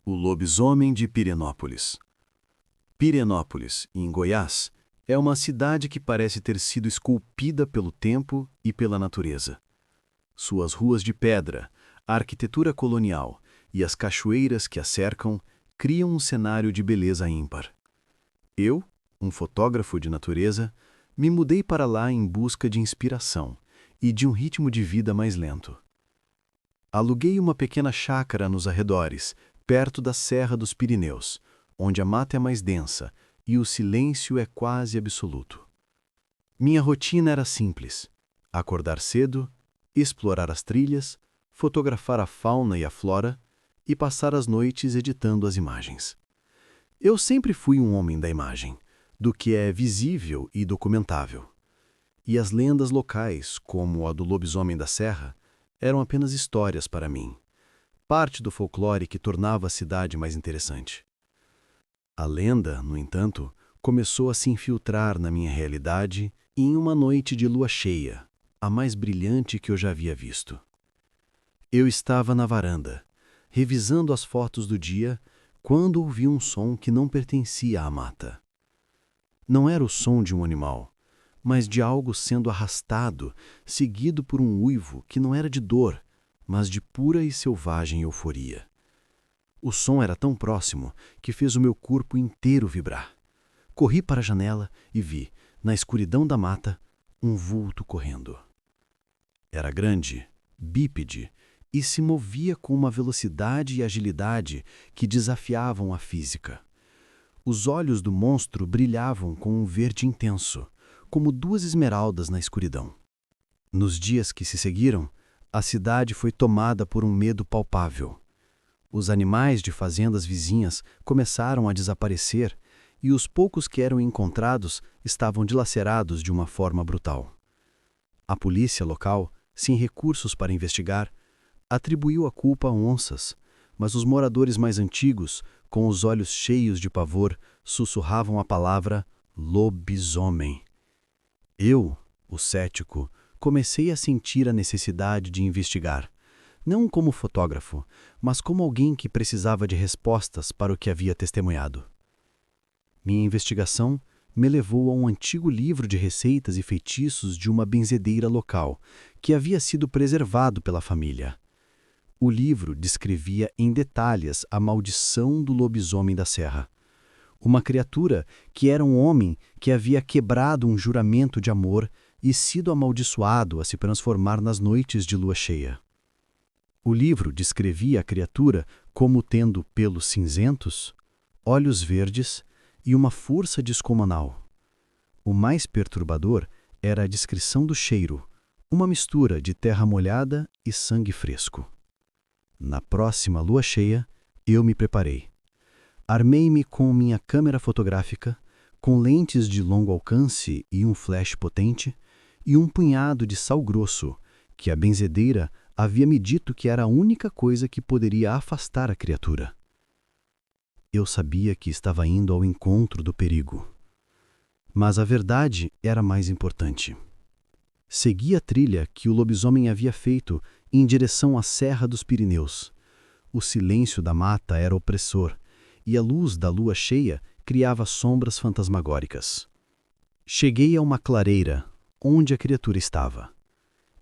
O lobisomem de Pirenópolis. Pirenópolis, em Goiás, é uma cidade que parece ter sido esculpida pelo tempo e pela natureza. Suas ruas de pedra, a arquitetura colonial e as cachoeiras que a cercam criam um cenário de beleza ímpar. Eu, um fotógrafo de natureza, me mudei para lá em busca de inspiração e de um ritmo de vida mais lento. Aluguei uma pequena chácara nos arredores, perto da Serra dos Pirineus, onde a mata é mais densa e o silêncio é quase absoluto. Minha rotina era simples: acordar cedo, explorar as trilhas, fotografar a fauna e a flora e passar as noites editando as imagens. Eu sempre fui um homem da imagem, do que é visível e documentável. E as lendas locais, como a do lobisomem da serra, eram apenas histórias para mim, parte do folclore que tornava a cidade mais interessante. A lenda, no entanto, começou a se infiltrar na minha realidade em uma noite de lua cheia, a mais brilhante que eu já havia visto. Eu estava na varanda, revisando as fotos do dia, quando ouvi um som que não pertencia à mata. Não era o som de um animal, mas de algo sendo arrastado, seguido por um uivo que não era de dor, mas de pura e selvagem euforia. O som era tão próximo que fez o meu corpo inteiro vibrar. Corri para a janela e vi, na escuridão da mata, um vulto correndo. Era grande, bípede, e se movia com uma velocidade e agilidade que desafiavam a física. Os olhos do monstro brilhavam com um verde intenso, como duas esmeraldas na escuridão. Nos dias que se seguiram, a cidade foi tomada por um medo palpável. Os animais de fazendas vizinhas começaram a desaparecer e os poucos que eram encontrados estavam dilacerados de uma forma brutal. A polícia local, sem recursos para investigar, atribuiu a culpa a onças, mas os moradores mais antigos, com os olhos cheios de pavor, sussurravam a palavra lobisomem. Eu, o cético, comecei a sentir a necessidade de investigar, não como fotógrafo, mas como alguém que precisava de respostas para o que havia testemunhado. Minha investigação me levou a um antigo livro de receitas e feitiços de uma benzedeira local, que havia sido preservado pela família. O livro descrevia em detalhes a maldição do lobisomem da serra, uma criatura que era um homem que havia quebrado um juramento de amor e sido amaldiçoado a se transformar nas noites de lua cheia. O livro descrevia a criatura como tendo pelos cinzentos, olhos verdes e uma força descomunal. O mais perturbador era a descrição do cheiro, uma mistura de terra molhada e sangue fresco. Na próxima lua cheia, eu me preparei. Armei-me com minha câmera fotográfica, com lentes de longo alcance e um flash potente, e um punhado de sal grosso, que a benzedeira havia me dito que era a única coisa que poderia afastar a criatura. Eu sabia que estava indo ao encontro do perigo. Mas a verdade era mais importante. Segui a trilha que o lobisomem havia feito em direção à Serra dos Pirineus. O silêncio da mata era opressor, e a luz da lua cheia criava sombras fantasmagóricas. Cheguei a uma clareira, onde a criatura estava.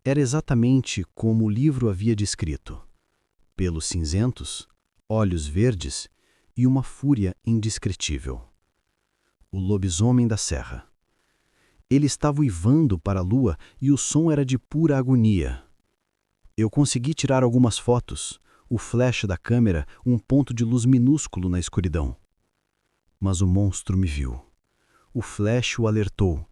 Era exatamente como o livro havia descrito. Pelos cinzentos, olhos verdes e uma fúria indescritível. O lobisomem da serra. Ele estava uivando para a lua e o som era de pura agonia. Eu consegui tirar algumas fotos, o flash da câmera um ponto de luz minúsculo na escuridão. Mas o monstro me viu. O flash o alertou.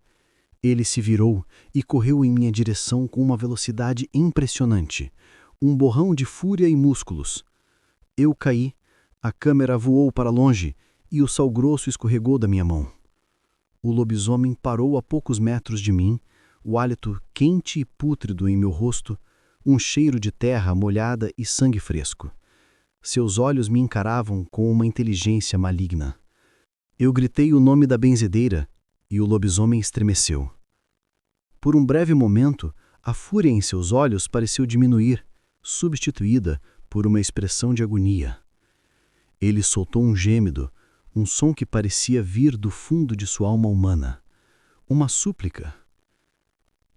Ele se virou e correu em minha direção com uma velocidade impressionante, um borrão de fúria e músculos. Eu caí, a câmera voou para longe e o sal grosso escorregou da minha mão. O lobisomem parou a poucos metros de mim, o hálito quente e pútrido em meu rosto, um cheiro de terra molhada e sangue fresco. Seus olhos me encaravam com uma inteligência maligna. Eu gritei o nome da benzedeira e o lobisomem estremeceu. Por um breve momento, a fúria em seus olhos pareceu diminuir, substituída por uma expressão de agonia. Ele soltou um gêmido, um som que parecia vir do fundo de sua alma humana. Uma súplica.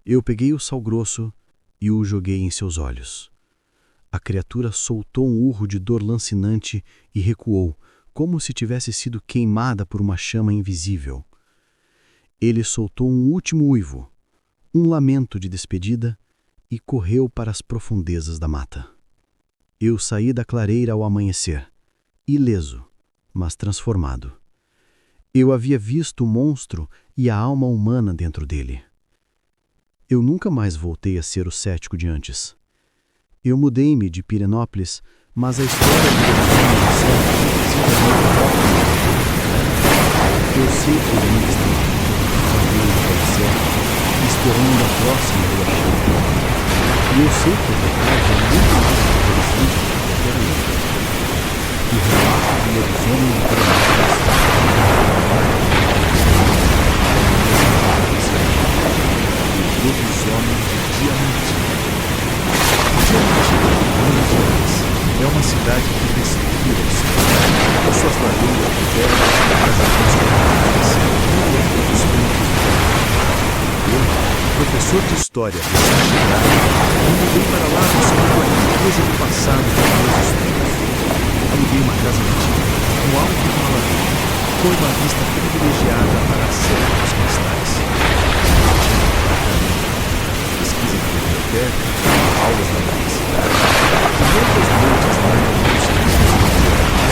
Eu peguei o sal grosso e o joguei em seus olhos. A criatura soltou um urro de dor lancinante e recuou, como se tivesse sido queimada por uma chama invisível. Ele soltou um último uivo, um lamento de despedida, e correu para as profundezas da mata. Eu saí da clareira ao amanhecer, ileso, mas transformado. Eu havia visto o monstro e a alma humana dentro dele. Eu nunca mais voltei a ser o cético de antes. Eu mudei-me de Pirenópolis, mas a história do eu sei que ele ainda está lá, sabendo pode ser, esperando a próxima lua cheia. E eu sei que a verdade é muito mais interessante do que qualquer outra. O relato do lobisomem de Pirenópolis o lobisomem de Diamantina. Diamantina, Minas Gerais, é uma cidade que respira o céu, com suas lareiras de terra, casarões coloniais e o eco dos ventos do Paraná. Eu, professor de história recém-chegado, me mudei para lá buscando a riqueza do passado dos meus estudos. Aluguei uma casa antiga, no alto de uma ladeira, com uma vista privilegiada para a Serra dos Cristais. Pesquisa na biblioteca, aulas na universidade, e muitas noites lá em alguns livros literários,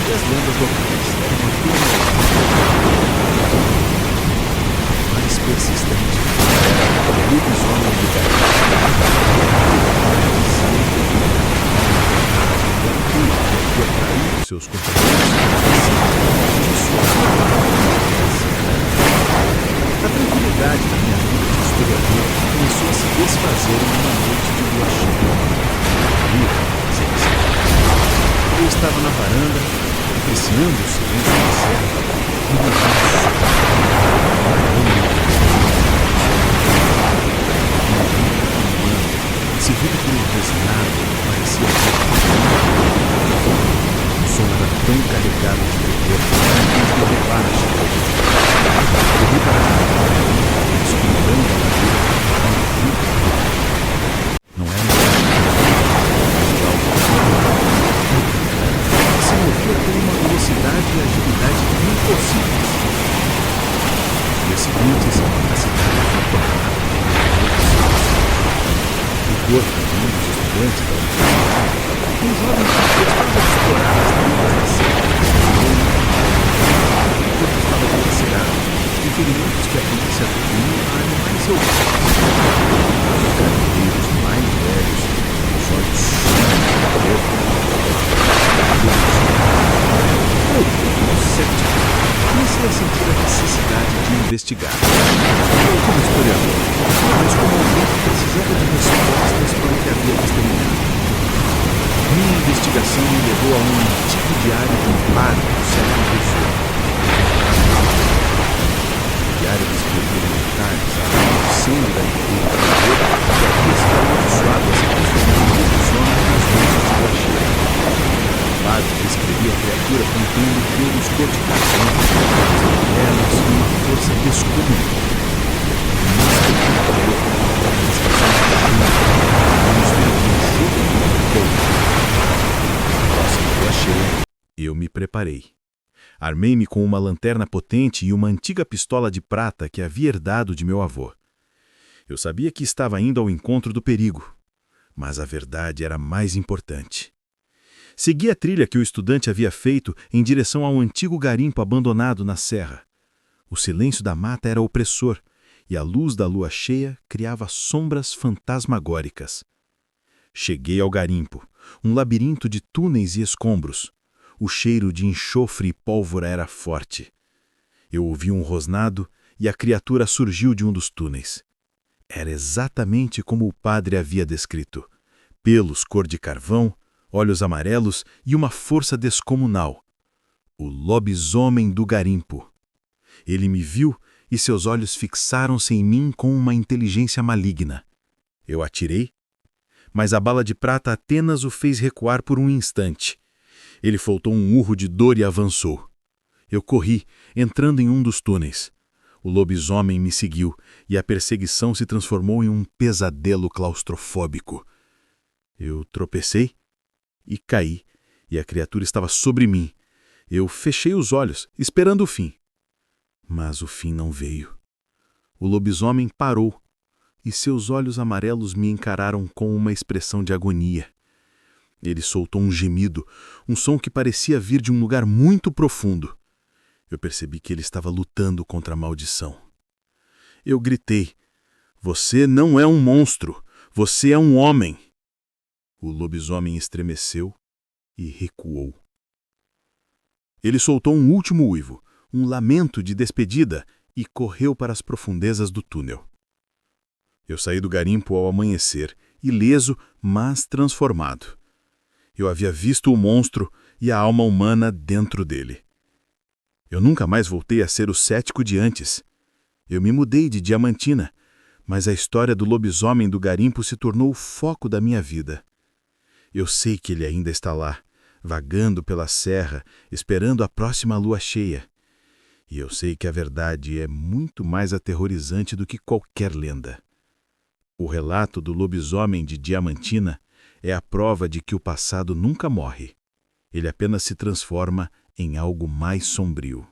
e as lendas locais eram apenas mais persistente era o lobisomem do garimpo. Que atraiu seus companheiros a tranquilidade da minha vida de historiador começou a se desfazer em uma noite de lua cheia. Eu estava na varanda, apreciando o silêncio da serra, e me vi seguido por um rosnado que parecia o som era tão carregado de terror que não pude levar a chegada. Corri para a água, escutando a ladeira, não era se movia com uma velocidade e agilidade impossíveis. No dia seguinte, a cidade foi tomada por corpo de um dos estudantes da universidade, um jovem que gostava de explorar as trilhas da serra. O corpo estava dilacerado, de ferimentos que a polícia atribuiu a animais selvagens. Mas os garimpeiros mais velhos, os olhos cheios de dor, eu, cético, comecei a sentir a necessidade de investigar. Não como historiador, mas como alguém que precisava de respostas para o que havia testemunhado. Minha investigação me levou a um antigo diário de um padre do século XVIII. O diário descrevia em detalhes a maldição da inteira poder que havia sido amaldiçoado a se transformar em lobisomem nas noites de lua cheia. O padre descrevia a criatura contendo pelos cor de carvão, elas com uma força descomunal. Eu me preparei. Armei-me com uma lanterna potente e uma antiga pistola de prata que havia herdado de meu avô. Eu sabia que estava indo ao encontro do perigo, mas a verdade era mais importante. Segui a trilha que o estudante havia feito em direção ao antigo garimpo abandonado na serra. O silêncio da mata era opressor, e a luz da lua cheia criava sombras fantasmagóricas. Cheguei ao garimpo, um labirinto de túneis e escombros. O cheiro de enxofre e pólvora era forte. Eu ouvi um rosnado e a criatura surgiu de um dos túneis. Era exatamente como o padre havia descrito. Pelos cor de carvão, olhos amarelos e uma força descomunal. O lobisomem do garimpo. Ele me viu e seus olhos fixaram-se em mim com uma inteligência maligna. Eu atirei, mas a bala de prata apenas o fez recuar por um instante. Ele soltou um urro de dor e avançou. Eu corri, entrando em um dos túneis. O lobisomem me seguiu e a perseguição se transformou em um pesadelo claustrofóbico. Eu tropecei e caí, e a criatura estava sobre mim. Eu fechei os olhos, esperando o fim. Mas o fim não veio. O lobisomem parou, e seus olhos amarelos me encararam com uma expressão de agonia. Ele soltou um gemido, um som que parecia vir de um lugar muito profundo. Eu percebi que ele estava lutando contra a maldição. Eu gritei: "Você não é um monstro, você é um homem!" O lobisomem estremeceu e recuou. Ele soltou um último uivo, um lamento de despedida, e correu para as profundezas do túnel. Eu saí do garimpo ao amanhecer, ileso, mas transformado. Eu havia visto o monstro e a alma humana dentro dele. Eu nunca mais voltei a ser o cético de antes. Eu me mudei de Diamantina, mas a história do lobisomem do garimpo se tornou o foco da minha vida. Eu sei que ele ainda está lá, vagando pela serra, esperando a próxima lua cheia. E eu sei que a verdade é muito mais aterrorizante do que qualquer lenda. O relato do lobisomem de Diamantina é a prova de que o passado nunca morre. Ele apenas se transforma em algo mais sombrio.